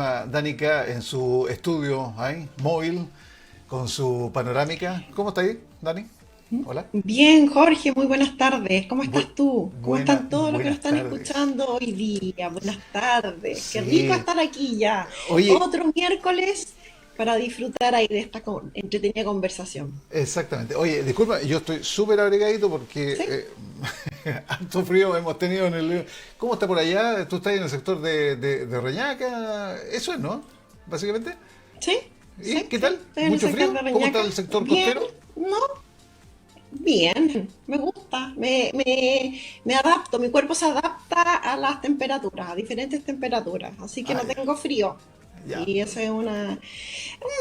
Danica en su estudio ahí, móvil, con su panorámica. ¿Cómo está ahí, Dani? Hola. Bien, Jorge, muy buenas tardes. ¿Cómo Bu- estás tú? ¿Cómo están todos los que nos buenas están tardes. escuchando hoy día? Buenas tardes. Qué rico Sí. estar aquí ya. Oye, Otro miércoles para disfrutar ahí de esta entretenida conversación. exactamente. Oye, disculpa, yo estoy súper abrigadito porque ¿Sí? harto frío hemos tenido en el... ¿Cómo está por allá? ¿Tú estás en el sector de Reñaca? Eso es, ¿no? Básicamente. ¿Sí? ¿Y ¿Sí? qué ¿Sí? tal? Estoy en el ¿Mucho sector frío? de ¿Cómo está Reñaca. el sector Bien, costero? ¿no? Bien, me gusta. Me adapto, mi cuerpo se adapta a las temperaturas, a diferentes temperaturas. Así que Ah, no ya. tengo frío. Ya. Y eso es un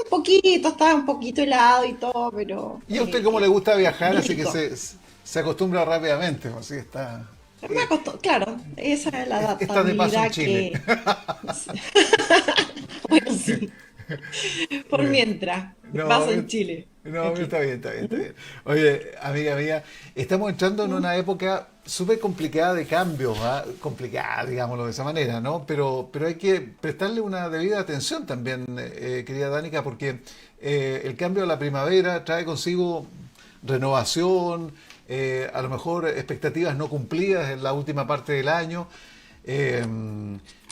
poquito, está un poquito helado y todo, pero ¿Y a usted cómo le gusta viajar? Así que rico. se acostumbra rápidamente, pues, así está. Me costó, claro, esa es la Está de paso en adaptabilidad Chile. que, bueno, sí, por Bueno, mientras, me no, paso en Chile, no, aquí. está bien, está bien, está Ujú, bien. Oye, amiga mía, estamos entrando en ujú. una época súper complicada de cambios, ¿ah? Complicada, digámoslo de esa manera, ¿no? Pero hay que prestarle una debida atención también, querida Danica, porque el cambio a la primavera trae consigo renovación, a lo mejor expectativas no cumplidas en la última parte del año, eh,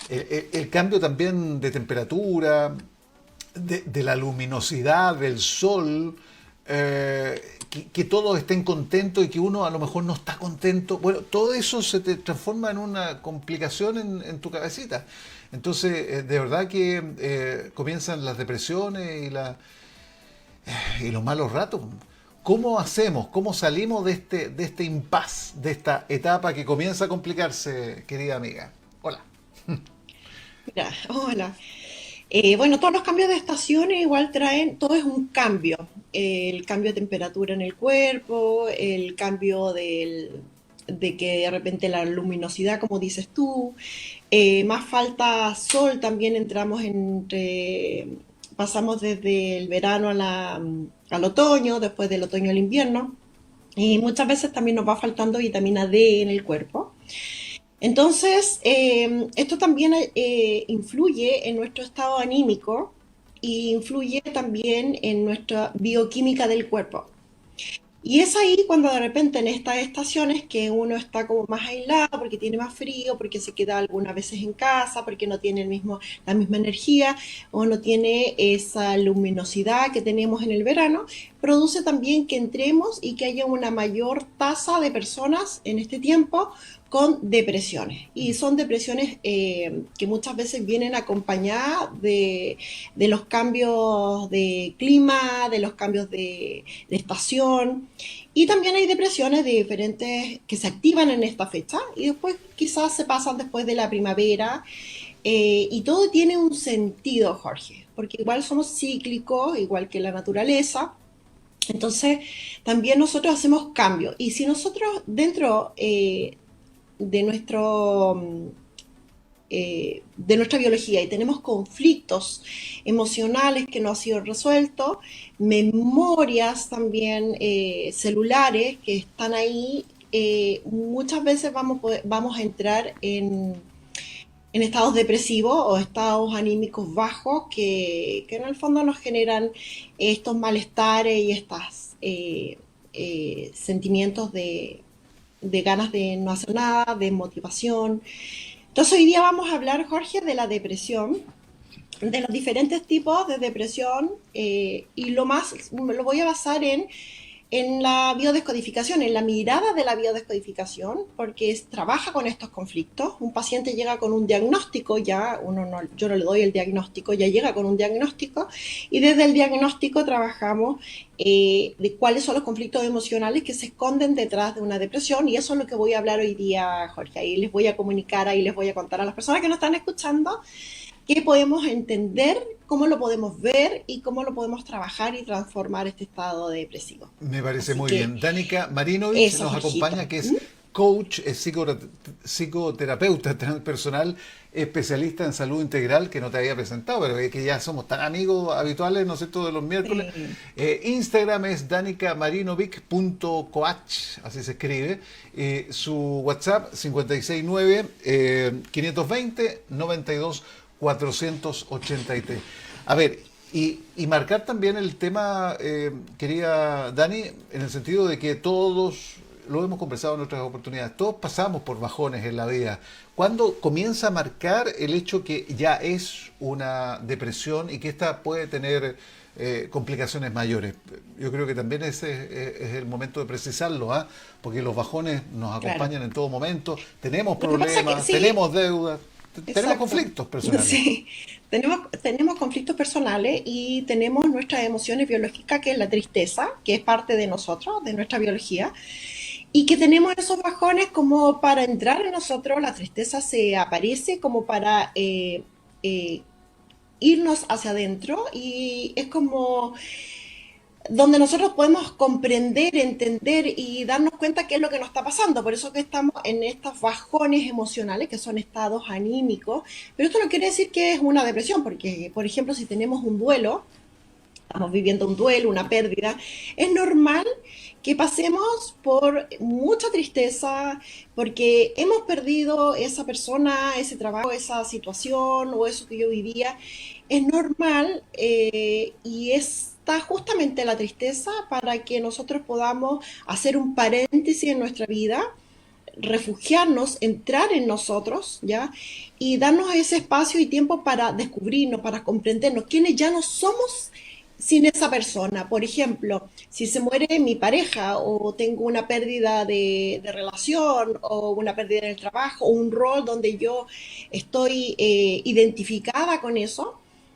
el cambio también de temperatura, de la luminosidad del sol, que todos estén contentos y que uno a lo mejor no está contento. Bueno, todo eso se te transforma en una complicación en tu cabecita. Entonces, de verdad que comienzan las depresiones y los malos ratos. ¿Cómo hacemos? ¿Cómo salimos de este impas, de esta etapa que comienza a complicarse, querida amiga? Hola. Mira, hola. Bueno, todos los cambios de estaciones igual traen, todo es un cambio. El cambio de temperatura en el cuerpo, el cambio de que de repente la luminosidad, como dices tú, más falta sol también entramos pasamos desde el verano al otoño, después del otoño al invierno, y muchas veces también nos va faltando vitamina D en el cuerpo. Entonces, esto también influye en nuestro estado anímico y influye también en nuestra bioquímica del cuerpo. Y es ahí cuando de repente en estas estaciones que uno está como más aislado porque tiene más frío, porque se queda algunas veces en casa, porque no tiene la misma energía o no tiene esa luminosidad que tenemos en el verano, produce también que entremos y que haya una mayor tasa de personas en este tiempo con depresiones. Y son depresiones que muchas veces vienen acompañadas de los cambios de clima, de los cambios de estación. Y también hay depresiones de diferentes que se activan en esta fecha y después quizás se pasan después de la primavera. Y todo tiene un sentido, Jorge, porque igual somos cíclicos, igual que la naturaleza. Entonces, también nosotros hacemos cambios. Y si nosotros dentro de de nuestra biología y tenemos conflictos emocionales que no han sido resueltos, memorias también celulares que están ahí, muchas veces vamos a entrar en estados depresivos o estados anímicos bajos que en el fondo nos generan estos malestares y estos sentimientos de ganas de no hacer nada, de motivación. Entonces hoy día vamos a hablar, Jorge, de la depresión, de los diferentes tipos de depresión y lo voy a basar en la biodescodificación, en la mirada de la biodescodificación, porque trabaja con estos conflictos. Un paciente llega con un diagnóstico, ya yo no le doy el diagnóstico, ya llega con un diagnóstico y desde el diagnóstico trabajamos de cuáles son los conflictos emocionales que se esconden detrás de una depresión y eso es lo que voy a hablar hoy día, Jorge. Ahí les voy a comunicar, ahí les voy a contar a las personas que nos están escuchando qué podemos entender, cómo lo podemos ver y cómo lo podemos trabajar y transformar este estado depresivo. Me parece Así muy que bien. Danica Marinovich eso, nos Jorgito. acompaña, que es ¿Mm? coach, es psicoterapeuta personal, especialista en salud integral, que no te había presentado, pero es que ya somos tan amigos habituales, ¿no es cierto?, de los miércoles. Sí. Instagram es danicamarinovic.coach, así se escribe. Su WhatsApp 569 520 92 483. A ver, y marcar también el tema, querida Dani, en el sentido de que todos, lo hemos conversado en otras oportunidades, todos pasamos por bajones en la vida. ¿Cuándo comienza a marcar el hecho que ya es una depresión y que esta puede tener complicaciones mayores? Yo creo que también ese es el momento de precisarlo, ¿ah? Porque los bajones nos Claro. acompañan en todo momento, tenemos Lo que pasa es que problemas, sí, tenemos deudas, tenemos exacto. conflictos personales. Sí, tenemos conflictos personales y tenemos nuestras emociones biológicas, que es la tristeza, que es parte de nosotros, de nuestra biología, y que tenemos esos bajones como para entrar en nosotros, la tristeza se aparece como para eh, irnos hacia adentro y es como donde nosotros podemos comprender, entender y darnos cuenta qué es lo que nos está pasando. Por eso que estamos en estos bajones emocionales, que son estados anímicos. Pero esto no quiere decir que es una depresión, porque, por ejemplo, si tenemos un duelo, estamos viviendo un duelo, una pérdida, es normal que pasemos por mucha tristeza porque hemos perdido esa persona, ese trabajo, esa situación o eso que yo vivía. Es normal y está justamente la tristeza para que nosotros podamos hacer un paréntesis en nuestra vida, refugiarnos, entrar en nosotros, ¿ya? Y darnos ese espacio y tiempo para descubrirnos, para comprendernos, quiénes ya no somos sin esa persona. Por ejemplo, si se muere mi pareja o tengo una pérdida de relación o una pérdida en el trabajo o un rol donde yo estoy identificada con eso,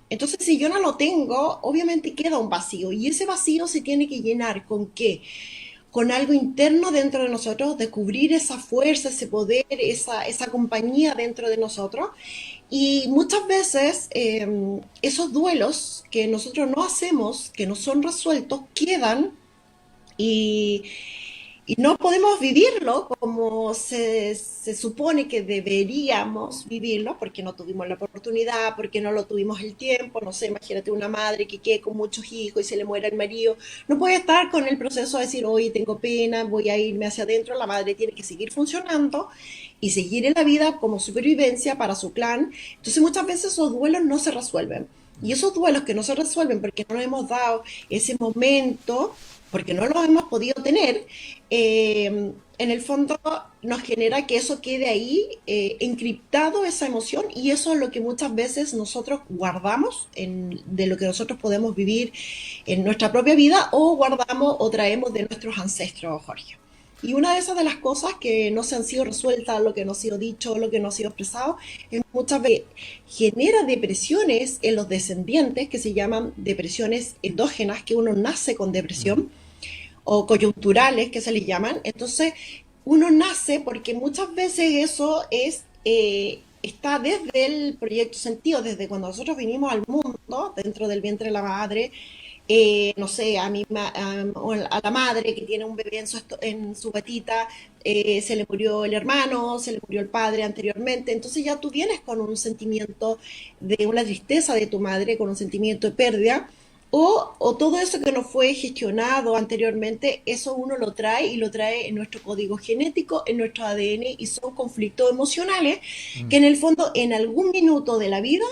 entonces si yo no lo tengo, obviamente queda un vacío y ese vacío se tiene que llenar con qué, con algo interno dentro de nosotros, descubrir esa fuerza, ese poder, esa compañía dentro de nosotros. Y muchas veces esos duelos que nosotros no hacemos, que no son resueltos, quedan y, y no podemos vivirlo como se supone que deberíamos vivirlo, porque no tuvimos la oportunidad, porque no lo tuvimos el tiempo. No sé, imagínate una madre que quede con muchos hijos y se le muera el marido. No puede estar con el proceso de decir, oye, tengo pena, voy a irme hacia adentro. La madre tiene que seguir funcionando y seguir en la vida como supervivencia para su clan. Entonces muchas veces esos duelos no se resuelven. Y esos duelos que no se resuelven porque no nos hemos dado ese momento, porque no lo hemos podido tener, en el fondo nos genera que eso quede ahí encriptado, esa emoción, y eso es lo que muchas veces nosotros guardamos de lo que nosotros podemos vivir en nuestra propia vida o guardamos o traemos de nuestros ancestros, Jorge. Y una de esas de las cosas que no se han sido resueltas, lo que no ha sido dicho, lo que no ha sido expresado, es muchas veces genera depresiones en los descendientes que se llaman depresiones endógenas, que uno nace con Mm. depresión, o coyunturales que se le llaman. Entonces, uno nace porque muchas veces eso es, está desde el proyecto sentido, desde cuando nosotros vinimos al mundo, dentro del vientre de la madre. No sé, a la madre que tiene un bebé en su patita, se le murió el hermano, se le murió el padre anteriormente, entonces ya tú vienes con un sentimiento de una tristeza de tu madre, con un sentimiento de pérdida, o todo eso que no fue gestionado anteriormente, eso uno lo trae y lo trae en nuestro código genético, en nuestro ADN, y son conflictos emocionales que Mm. en el fondo en algún minuto de la vida,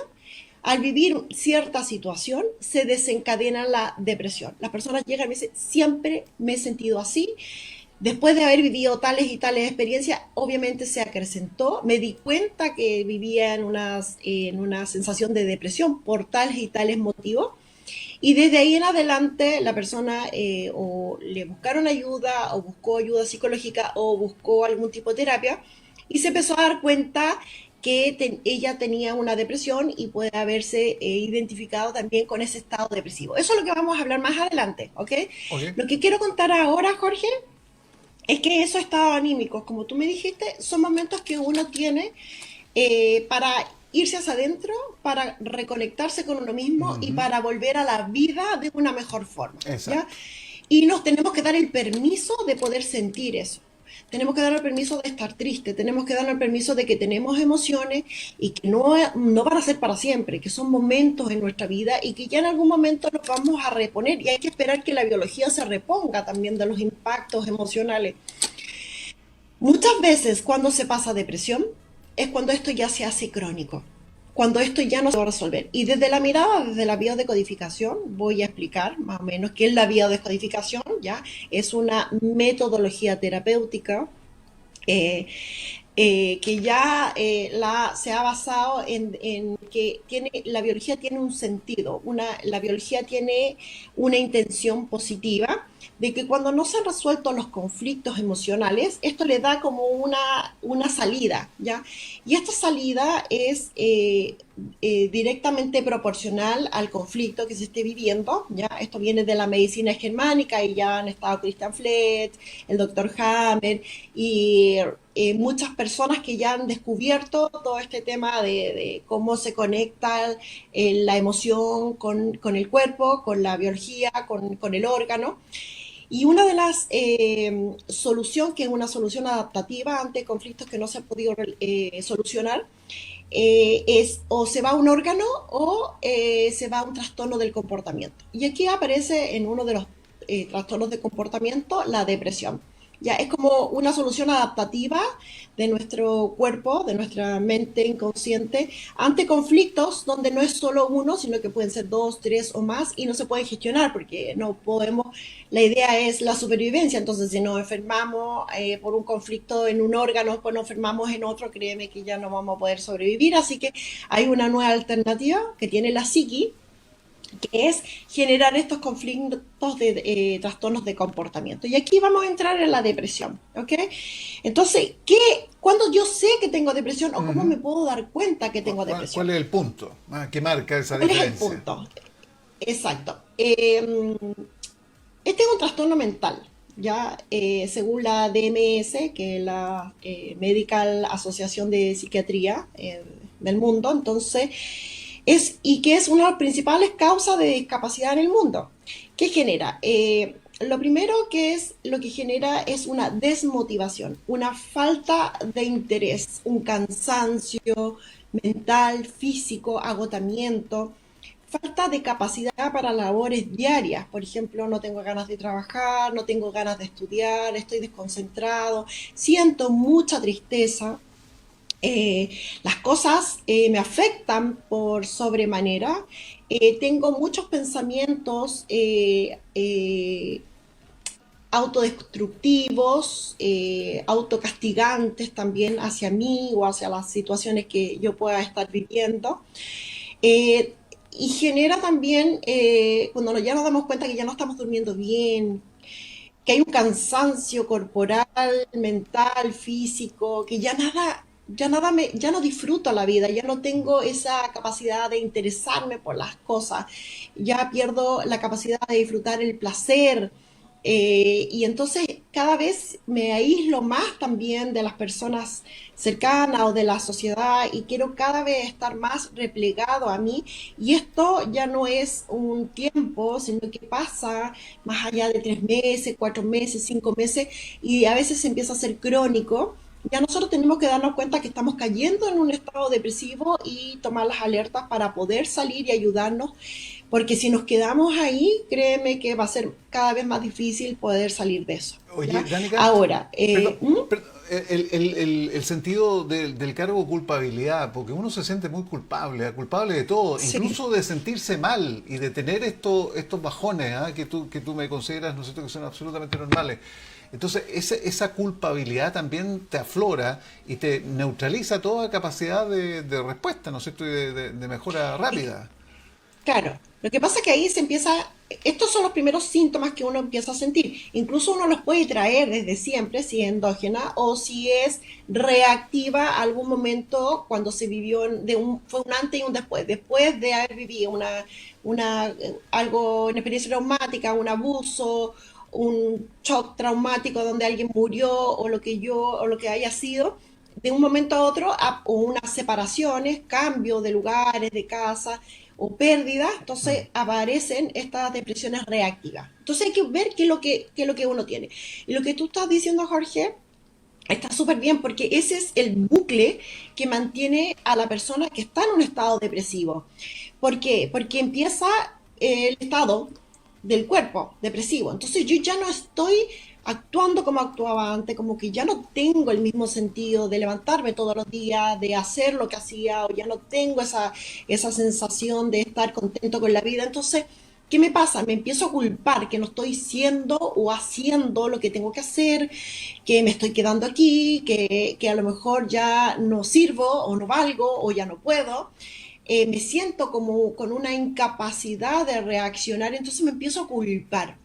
al vivir cierta situación, se desencadena la depresión. Las personas llegan y me dicen, siempre me he sentido así. Después de haber vivido tales y tales experiencias, obviamente se acrecentó. Me di cuenta que vivía en una sensación de depresión por tales y tales motivos. Y desde ahí en adelante la persona o le buscaron ayuda o buscó ayuda psicológica o buscó algún tipo de terapia y se empezó a dar cuenta que ella tenía una depresión y puede haberse identificado también con ese estado depresivo. Eso es lo que vamos a hablar más adelante, ¿ok? Ok. Lo que quiero contar ahora, Jorge, es que esos estados anímicos, como tú me dijiste, son momentos que uno tiene para irse hacia adentro, para reconectarse con uno mismo y Ujú. para volver a la vida de una mejor forma, ¿ya? Exacto. Y nos tenemos que dar el permiso de poder sentir eso. Tenemos que dar el permiso de estar triste, tenemos que dar el permiso de que tenemos emociones y que no van a ser para siempre, que son momentos en nuestra vida y que ya en algún momento nos vamos a reponer y hay que esperar que la biología se reponga también de los impactos emocionales. Muchas veces cuando se pasa depresión es cuando esto ya se hace crónico. cuando esto ya no se va a resolver. Y desde la mirada, desde la biodecodificación, voy a explicar más o menos qué es la biodescodificación, ¿ya? Es una metodología terapéutica eh, que ya se ha basado en que la biología tiene un sentido, la biología tiene una intención positiva de que cuando no se han resuelto los conflictos emocionales, esto le da como una salida, ¿ya? Y esta salida es directamente proporcional al conflicto que se esté viviendo, ¿ya? Esto viene de la medicina germánica y ya han estado Christian Flett, el doctor Hammer y muchas personas que ya han descubierto todo este tema de cómo se conecta la emoción con el cuerpo, con la biología, con el órgano. Y una de las soluciones, que es una solución adaptativa ante conflictos que no se han podido solucionar, es o se va a un órgano o se va a un trastorno del comportamiento. Y aquí aparece en uno de los trastornos de comportamiento la depresión. Ya es como una solución adaptativa de nuestro cuerpo, de nuestra mente inconsciente, ante conflictos donde no es solo uno, sino que pueden ser dos, tres o más y no se pueden gestionar porque no podemos, la idea es la supervivencia, entonces si nos enfermamos por un conflicto en un órgano, después nos enfermamos en otro, créeme que ya no vamos a poder sobrevivir, así que hay una nueva alternativa que tiene la psiqui, que es generar estos conflictos de trastornos de comportamiento. Y aquí vamos a entrar en la depresión, ¿ok? Entonces, ¿cuándo yo sé que tengo depresión o cómo Ujú. me puedo dar cuenta que tengo depresión? ¿Cuál es el punto que marca esa ¿Cuál es el diferencia? punto? Exacto. Este es un trastorno mental, ya según la DMS, que es la Medical Asociación de Psiquiatría del mundo, entonces y que es una de las principales causas de discapacidad en el mundo. ¿Qué genera? Lo primero lo que genera es una desmotivación, una falta de interés, un cansancio mental, físico, agotamiento, falta de capacidad para labores diarias. Por ejemplo, no tengo ganas de trabajar, no tengo ganas de estudiar, estoy desconcentrado, siento mucha tristeza, las cosas me afectan por sobremanera, tengo muchos pensamientos autodestructivos, autocastigantes también hacia mí o hacia las situaciones que yo pueda estar viviendo. Eh, y genera también, cuando ya nos damos cuenta que ya no estamos durmiendo bien, que hay un cansancio corporal, mental, físico, que ya no disfruto la vida, ya no tengo esa capacidad de interesarme por las cosas, ya pierdo la capacidad de disfrutar el placer, y entonces cada vez me aíslo más también de las personas cercanas o de la sociedad y quiero cada vez estar más replegado a mí y esto ya no es un tiempo, sino que pasa más allá de 3 meses, 4 meses, 5 meses y a veces se empieza a ser crónico. Ya nosotros tenemos que darnos cuenta que estamos cayendo en un estado depresivo y tomar las alertas para poder salir y ayudarnos, porque si nos quedamos ahí, créeme que va a ser cada vez más difícil poder salir de eso. Oye, ¿Ya? Danica, Ahora, perdón, el sentido del cargo culpabilidad, porque uno se siente muy culpable, culpable de todo, sí, incluso de sentirse mal y de tener estos bajones que tú me consideras, ¿no es cierto?, que son absolutamente normales. Entonces, esa culpabilidad también te aflora y te neutraliza toda capacidad de respuesta, ¿no es cierto?, y de mejora rápida. claro, lo que pasa es que ahí se empieza, estos son los primeros síntomas que uno empieza a sentir. Incluso uno los puede traer desde siempre, si es endógena o si es reactiva a algún momento cuando se vivió fue un antes y un después. Después de haber vivido algo, una experiencia traumática, un abuso, un shock traumático donde alguien murió o lo que haya sido, de un momento a otro, o unas separaciones, cambio de lugares, de casa, o pérdidas, Mm. entonces aparecen estas depresiones reactivas. Entonces hay que ver qué es lo que uno tiene. Y lo que tú estás diciendo, Jorge, está súper bien porque ese es el bucle que mantiene a la persona que está en un estado depresivo. ¿Por qué? Porque empieza el estado del cuerpo depresivo. Entonces yo ya no estoy actuando como actuaba antes, como que ya no tengo el mismo sentido de levantarme todos los días, de hacer lo que hacía, o ya no tengo esa sensación de estar contento con la vida. Entonces, ¿qué me pasa? Me empiezo a culpar que no estoy siendo o haciendo lo que tengo que hacer, que me estoy quedando aquí, que a lo mejor ya no sirvo o no valgo o ya no puedo. Me siento como con una incapacidad de reaccionar, entonces me empiezo a culpar.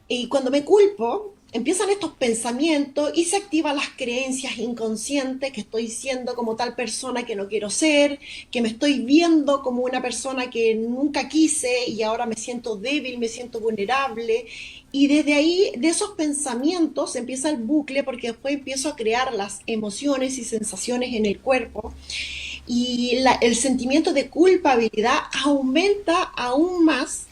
Y cuando me culpo, empiezan estos pensamientos y se activan las creencias inconscientes, que estoy siendo como tal persona que no quiero ser, que me estoy viendo como una persona que nunca quise y ahora me siento débil, me siento vulnerable. Y desde ahí, de esos pensamientos, empieza el bucle porque después empiezo a crear las emociones y sensaciones en el cuerpo y el sentimiento de culpabilidad aumenta aún más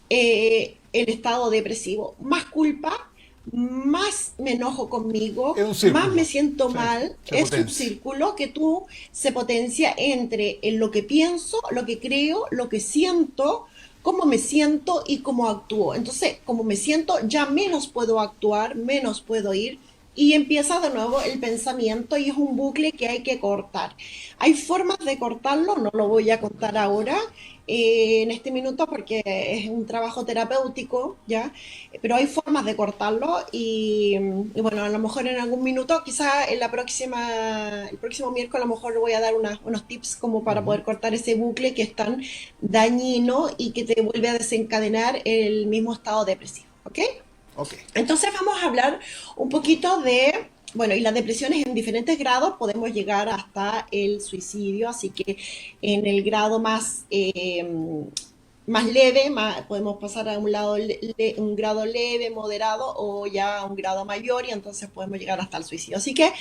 el estado depresivo. Más culpa, más me enojo conmigo, Es un más me círculo, siento sí, mal. se Es un potencia. círculo que tú se potencia entre en lo que pienso, lo que creo, lo que siento, cómo me siento y cómo actúo. Entonces, como me siento, ya menos puedo actuar, menos puedo ir. Y empieza de nuevo el pensamiento y es un bucle que hay que cortar. Hay formas de cortarlo, no lo voy a contar ahora, en este minuto porque es un trabajo terapéutico, ¿ya? Pero hay formas de cortarlo y bueno, a lo mejor en algún minuto, quizá en la próxima, el próximo miércoles a lo mejor voy a dar unos tips como para Ujú. poder cortar ese bucle que es tan dañino y que te vuelve a desencadenar el mismo estado depresivo, ¿ok? Ok. Entonces vamos a hablar un poquito de, bueno, y las depresiones en diferentes grados podemos llegar hasta el suicidio, así que en el grado más leve, podemos pasar a un grado leve, moderado o ya a un grado mayor y entonces podemos llegar hasta el suicidio. Así que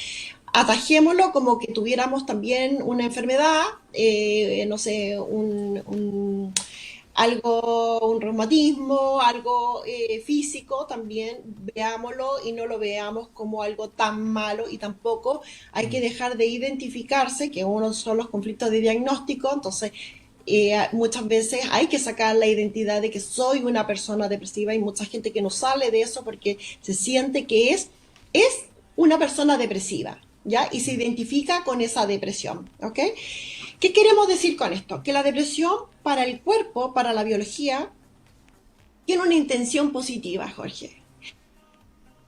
atajémoslo como que tuviéramos también una enfermedad, no sé, algo, un reumatismo, algo físico, también veámoslo y no lo veamos como algo tan malo y tampoco hay que Mm. dejar de identificarse, que uno son los conflictos de diagnóstico, entonces muchas veces hay que sacar la identidad de que soy una persona depresiva y mucha gente que no sale de eso porque se siente que es una persona depresiva, ¿ya? Y se identifica con esa depresión, ¿ok? ¿Qué queremos decir con esto? Que la depresión para el cuerpo, para la biología, tiene una intención positiva, Jorge.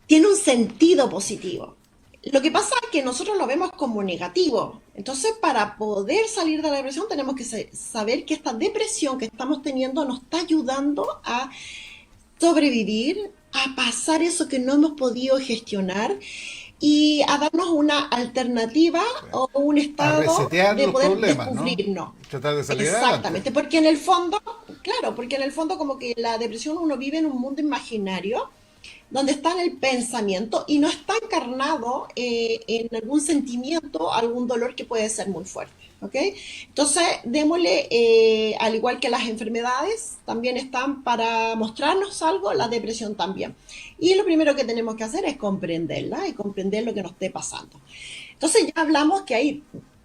Tiene un sentido positivo. Lo que pasa es que nosotros lo vemos como negativo. Entonces, para poder salir de la depresión, tenemos que saber que esta depresión que estamos teniendo nos está ayudando a sobrevivir, a pasar eso que no hemos podido gestionar y a darnos una alternativa Sí. o un A estado resetear de los poder problemas, ¿no? descubrirnos. Y tratar de salir adelante. Exactamente, porque en el fondo, claro, porque en el fondo como que la depresión uno vive en un mundo imaginario donde está en el pensamiento y no está encarnado en algún sentimiento, algún dolor que puede ser muy fuerte. ¿Ok? Entonces, démosle, al igual que las enfermedades, también están para mostrarnos algo, la depresión también. Y lo primero que tenemos que hacer es comprenderla y comprender lo que nos esté pasando. Entonces, ya hablamos que hay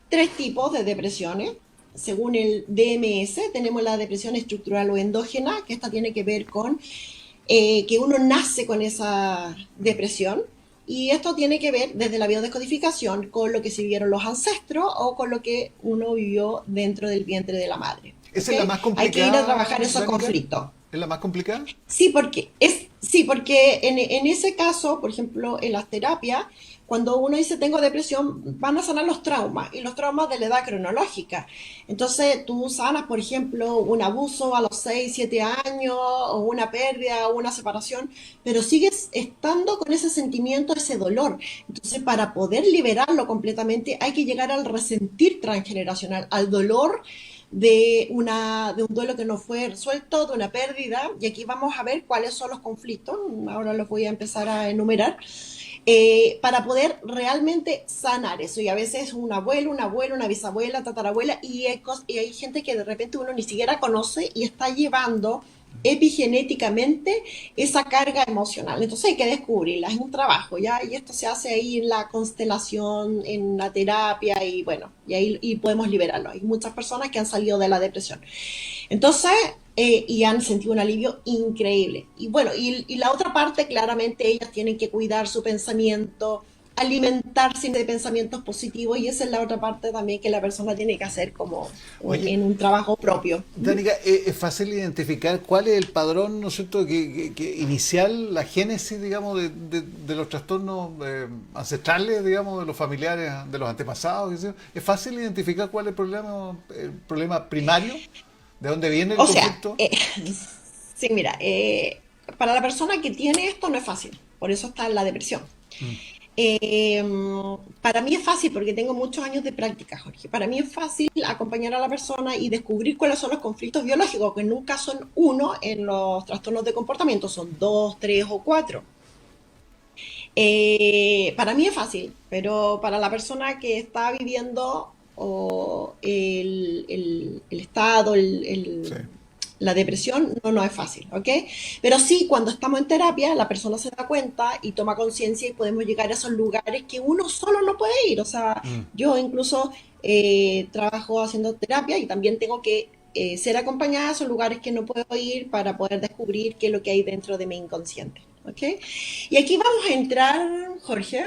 tres tipos de depresiones. Según el DMS, tenemos la depresión estructural o endógena, que esta tiene que ver con que uno nace con esa depresión. Y esto tiene que ver desde la biodescodificación con lo que se vivieron los ancestros o con lo que uno vivió dentro del vientre de la madre. ¿Esa es la ¿Okay? más Hay que ir a complicada, trabajar esos Danica? conflictos. ¿Es la más complicada? Sí, porque en ese caso, por ejemplo, en las terapias, cuando uno dice tengo depresión, van a sanar los traumas y los traumas de la edad cronológica. Entonces, tú sanas, por ejemplo, un abuso a los 6 7 años, o una pérdida, o una separación, pero sigues estando con ese sentimiento, ese dolor. Entonces, para poder liberarlo completamente, hay que llegar al resentir transgeneracional, al dolor de un duelo que no fue resuelto, de una pérdida, y aquí vamos a ver cuáles son los conflictos, ahora los voy a empezar a enumerar, para poder realmente sanar eso. Y a veces un abuelo, una abuela, una bisabuela, tatarabuela, y hay gente que de repente uno ni siquiera conoce y está llevando epigenéticamente esa carga emocional. Entonces hay que descubrirla, es un trabajo, ¿ya? Y esto se hace ahí en la constelación, en la terapia, y bueno, y ahí y podemos liberarlo. Hay muchas personas que han salido de la depresión. Entonces, y han sentido un alivio increíble. Y bueno, y la otra parte, claramente, ellas tienen que cuidar su pensamiento, alimentarse de pensamientos positivos, y esa es la otra parte también que la persona tiene que hacer como Oye, en un trabajo propio. Danica, es fácil identificar cuál es el padrón, ¿no es cierto?, que inicial, la génesis, digamos, de los trastornos ancestrales, digamos, de los familiares, de los antepasados. ¿Qué sé yo? Es fácil identificar cuál es el problema primario, de dónde viene el O sea, conflicto. sí, mira, para la persona que tiene esto no es fácil, por eso está la depresión. Mm, Eh, para mí es fácil porque tengo muchos años de práctica, Jorge. Para mí es fácil acompañar a la persona y descubrir cuáles son los conflictos biológicos, que nunca son uno en los trastornos de comportamiento, son dos, tres o cuatro. Para mí es fácil, pero para la persona que está viviendo o el estado, sí. la depresión, no es fácil, ¿ok? Pero sí, cuando estamos en terapia, la persona se da cuenta y toma conciencia y podemos llegar a esos lugares que uno solo no puede ir. O sea, Mm. yo incluso trabajo haciendo terapia y también tengo que ser acompañada a esos lugares que no puedo ir para poder descubrir qué es lo que hay dentro de mi inconsciente, ¿ok? Y aquí vamos a entrar, Jorge,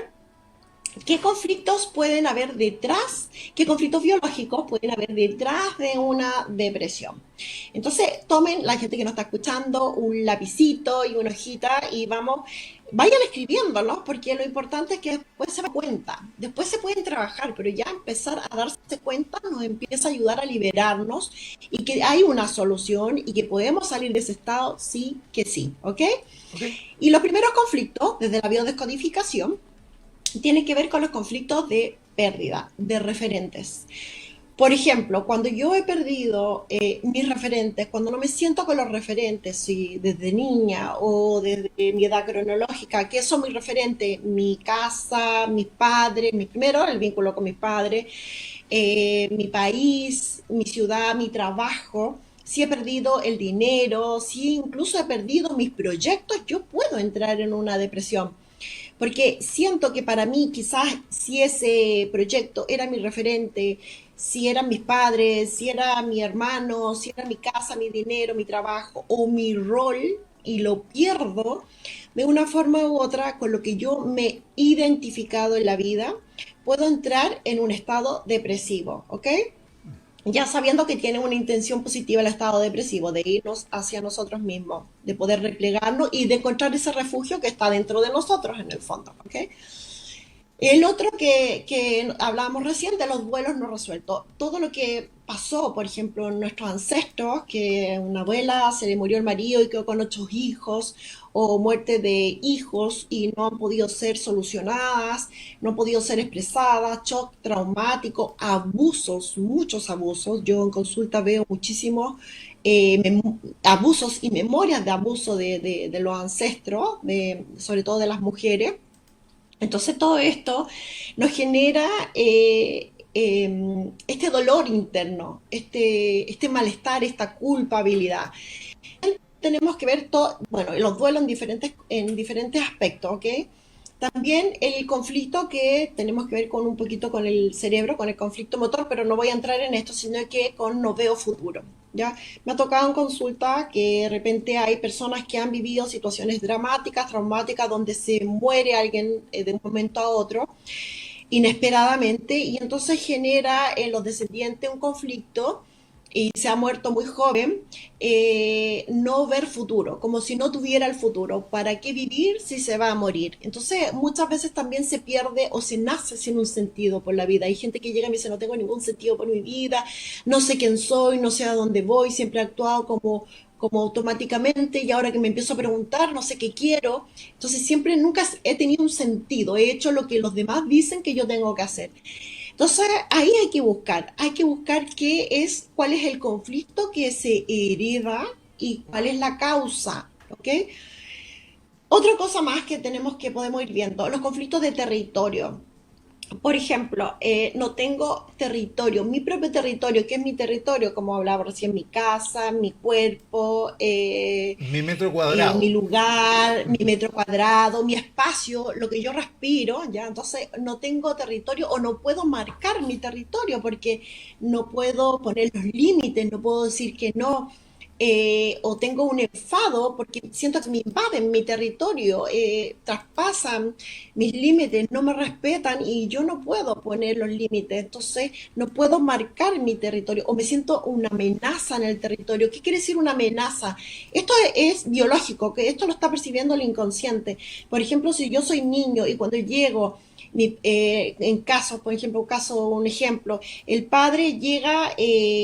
¿qué conflictos pueden haber detrás? ¿Qué conflictos biológicos pueden haber detrás de una depresión? Entonces, tomen, la gente que nos está escuchando, un lapicito y una hojita y vayan escribiéndolos, porque lo importante es que después se da cuenta. Después se pueden trabajar, pero ya empezar a darse cuenta nos empieza a ayudar a liberarnos y que hay una solución y que podemos salir de ese estado sí que sí, ¿ok? Ok. Y los primeros conflictos, desde la biodescodificación, tiene que ver con los conflictos de pérdida de referentes. Por ejemplo, cuando yo he perdido mis referentes, cuando no me siento con los referentes, si desde niña o desde mi edad cronológica, ¿qué son mis referentes? Mi casa, mis padres, primero el vínculo con mis padres, mi país, mi ciudad, mi trabajo. Si he perdido el dinero, si incluso he perdido mis proyectos, yo puedo entrar en una depresión. Porque siento que para mí quizás si ese proyecto era mi referente, si eran mis padres, si era mi hermano, si era mi casa, mi dinero, mi trabajo o mi rol y lo pierdo de una forma u otra con lo que yo me he identificado en la vida, puedo entrar en un estado depresivo, ¿ok? Ya sabiendo que tiene una intención positiva el estado depresivo, de irnos hacia nosotros mismos, de poder replegarnos y de encontrar ese refugio que está dentro de nosotros en el fondo, ¿ok? El otro que hablábamos recién de los duelos no resueltos. Todo lo que pasó, por ejemplo, en nuestros ancestros, que una abuela se le murió el marido y quedó con 8 hijos, o muerte de hijos y no han podido ser solucionadas, no han podido ser expresadas, shock traumático, abusos, muchos abusos. Yo en consulta veo muchísimos abusos y memorias de abuso de los ancestros, sobre todo de las mujeres. Entonces todo esto nos genera este dolor interno, este malestar, esta culpabilidad. Tenemos que ver todo, bueno, los duelos en diferentes aspectos, ¿ok? También el conflicto que tenemos que ver con un poquito con el cerebro, con el conflicto motor, pero no voy a entrar en esto, sino que con no veo futuro, ¿ya? Me ha tocado en consulta que de repente hay personas que han vivido situaciones dramáticas, traumáticas, donde se muere alguien de un momento a otro, inesperadamente, y entonces genera en los descendientes un conflicto y se ha muerto muy joven, no ver futuro, como si no tuviera el futuro. ¿Para qué vivir si se va a morir? Entonces, muchas veces también se pierde o se nace sin un sentido por la vida. Hay gente que llega y me dice, no tengo ningún sentido por mi vida, no sé quién soy, no sé a dónde voy, siempre he actuado como automáticamente y ahora que me empiezo a preguntar, no sé qué quiero. Entonces, siempre nunca he tenido un sentido, he hecho lo que los demás dicen que yo tengo que hacer. Entonces ahí hay que buscar cuál es el conflicto que se hereda y cuál es la causa, ¿ok? Otra cosa más que podemos ir viendo, los conflictos de territorio. Por ejemplo, no tengo territorio, mi propio territorio. ¿Qué es mi territorio? Como hablaba recién, mi casa, mi cuerpo, Mi metro cuadrado. mi lugar, mi metro cuadrado, mi espacio, lo que yo respiro, ¿ya? Entonces no tengo territorio o no puedo marcar mi territorio porque no puedo poner los límites, no puedo decir que no. o tengo un enfado porque siento que me invaden mi territorio, traspasan mis límites, no me respetan y yo no puedo poner los límites, entonces no puedo marcar mi territorio o me siento una amenaza en el territorio. ¿Qué quiere decir una amenaza? Esto es biológico, que esto lo está percibiendo el inconsciente. Por ejemplo, si yo soy niño y cuando llego en casos, por ejemplo, un ejemplo, el padre llega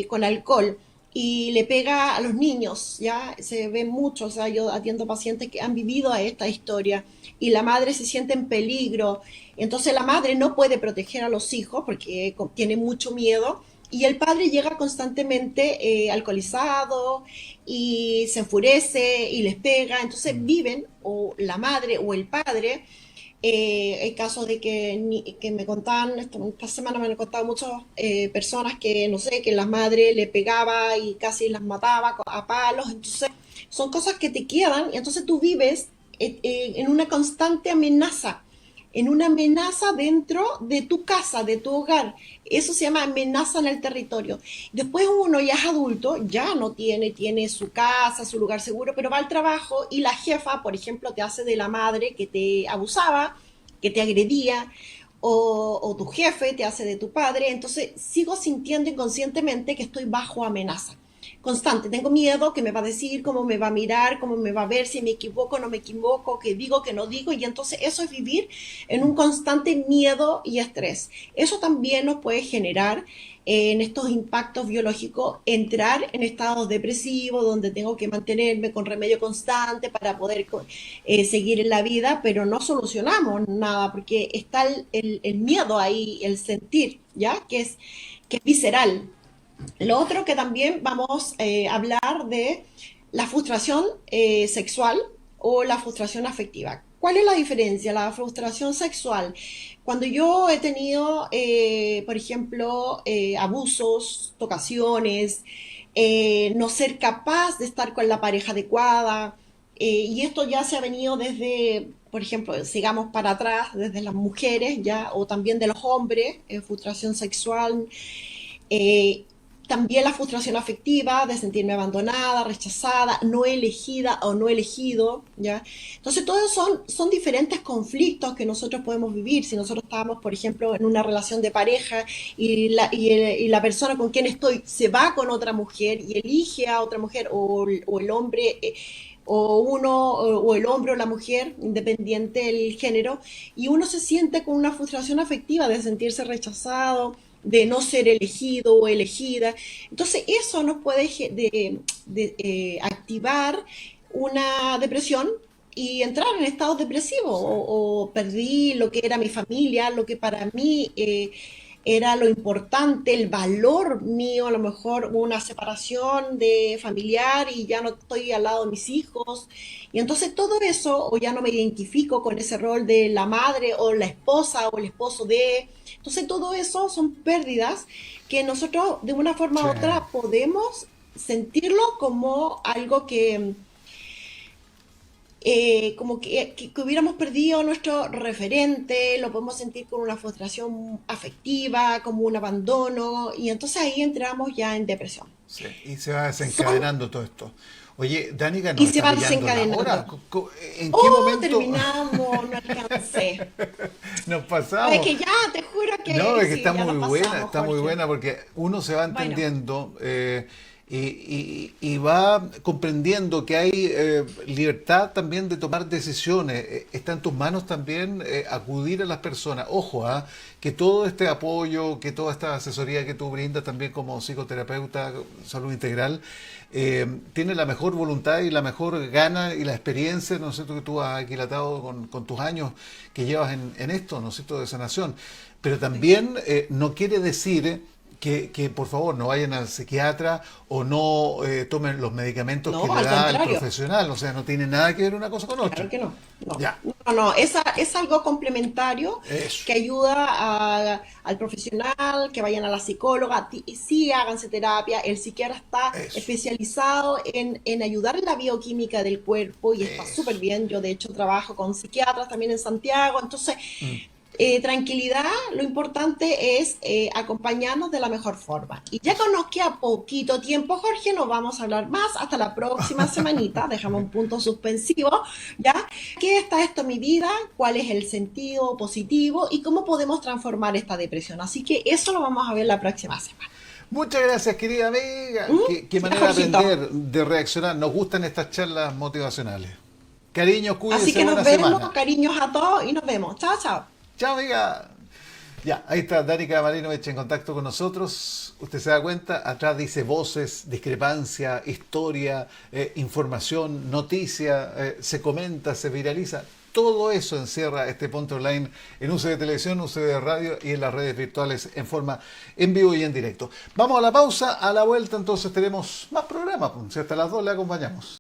con alcohol y le pega a los niños, ya se ve mucho, o sea, yo atiendo pacientes que han vivido a esta historia y la madre se siente en peligro, entonces la madre no puede proteger a los hijos porque tiene mucho miedo y el padre llega constantemente alcoholizado y se enfurece y les pega, entonces Mm. viven o la madre o el padre hay casos de que me contaban, esta semana me han contado muchas personas que, no sé, que la madre le pegaba y casi las mataba a palos. Entonces, son cosas que te quedan y entonces tú vives en una constante amenaza, en una amenaza dentro de tu casa, de tu hogar. Eso se llama amenaza en el territorio. Después uno ya es adulto, ya no tiene su casa, su lugar seguro, pero va al trabajo y la jefa, por ejemplo, te hace de la madre que te abusaba, que te agredía, o tu jefe te hace de tu padre. Entonces sigo sintiendo inconscientemente que estoy bajo amenaza constante. Tengo miedo que me va a decir, cómo me va a mirar, cómo me va a ver, si me equivoco, no me equivoco, que digo, que no digo. Y entonces eso es vivir en un constante miedo y estrés. Eso también nos puede generar en estos impactos biológicos, entrar en estados depresivos donde tengo que mantenerme con remedio constante para poder seguir en la vida, pero no solucionamos nada porque está el miedo ahí, el sentir, ¿ya? Que es visceral. Lo otro que también vamos a hablar de la frustración sexual o la frustración afectiva. ¿Cuál es la diferencia? La frustración sexual. Cuando yo he tenido, por ejemplo, abusos, tocaciones, no ser capaz de estar con la pareja adecuada, y esto ya se ha venido desde, por ejemplo, sigamos para atrás, desde las mujeres ya, o también de los hombres, frustración sexual, eh, también la frustración afectiva de sentirme abandonada, rechazada, no elegida o no elegido, ¿ya? Entonces, todos son diferentes conflictos que nosotros podemos vivir. Si nosotros estábamos, por ejemplo, en una relación de pareja y la persona con quien estoy se va con otra mujer y elige a otra mujer o el hombre... o el hombre o la mujer, independiente del género, y uno se siente con una frustración afectiva de sentirse rechazado, de no ser elegido o elegida. Entonces eso nos puede activar una depresión y entrar en estados depresivos Sí. o perdí lo que era mi familia, lo que para mí era lo importante, el valor mío, a lo mejor una separación de familiar y ya no estoy al lado de mis hijos. Y entonces todo eso, o ya no me identifico con ese rol de la madre o la esposa o el esposo de... Entonces todo eso son pérdidas que nosotros de una forma Sí. u otra podemos sentirlo como algo que como que hubiéramos perdido nuestro referente, lo podemos sentir con una frustración afectiva, como un abandono, y entonces ahí entramos ya en depresión. Sí, y se va Son, desencadenando todo esto. Oye, Danica, y nos se está va pillando la desencadenando. hora. ¿En qué Oh, momento terminamos, no alcancé. nos No, es pasamos? que ya, te juro No, que es que sí, ya nos pasamos, está muy Jorge. buena porque uno se va Bueno, entendiendo y va comprendiendo que hay libertad también de tomar decisiones. Está en tus manos también acudir a las personas. Ojo, que todo este apoyo, que toda esta asesoría que tú brindas también como psicoterapeuta, salud integral, tiene la mejor voluntad y la mejor gana y la experiencia, ¿no es cierto?, que tú has aquilatado con tus años que llevas en esto, ¿no es cierto?, de sanación. Pero sí. también no quiere decir que por favor no vayan al psiquiatra o no tomen los medicamentos que No, le al da el contrario. profesional, o sea, no tiene nada que ver una cosa con otra. Claro que no, no, Ya, no, no, es algo complementario eso, que ayuda al profesional, que vayan a la psicóloga, y sí háganse terapia, el psiquiatra está eso, especializado en ayudar en la bioquímica del cuerpo y está súper eso. bien, yo de hecho trabajo con psiquiatras también en Santiago, entonces Mm. tranquilidad, lo importante es acompañarnos de la mejor forma. Y ya que nos queda poquito tiempo, Jorge, no vamos a hablar más hasta la próxima semanita. Dejamos un punto suspensivo, ¿ya? ¿Qué está esto en mi vida? ¿Cuál es el sentido positivo? ¿Y cómo podemos transformar esta depresión? Así que eso lo vamos a ver la próxima semana. Muchas gracias, querida amiga. ¿Mm? Qué Ya, manera de Jorgito. aprender, de reaccionar. Nos gustan estas charlas motivacionales. Cariño, Así cuídense, que nos buena vemos, semana. cariños a todos y nos vemos. Chao, chao. Chao, amiga. Ya, ahí está Danica Marinovich en contacto con nosotros. Usted se da cuenta, atrás dice voces, discrepancia, historia, información, noticia, se comenta, se viraliza. Todo eso encierra este punto online en UCB de televisión, UCB de radio y en las redes virtuales en forma en vivo y en directo. Vamos a la pausa, a la vuelta entonces tenemos más programas, pues, si hasta las 2 le acompañamos.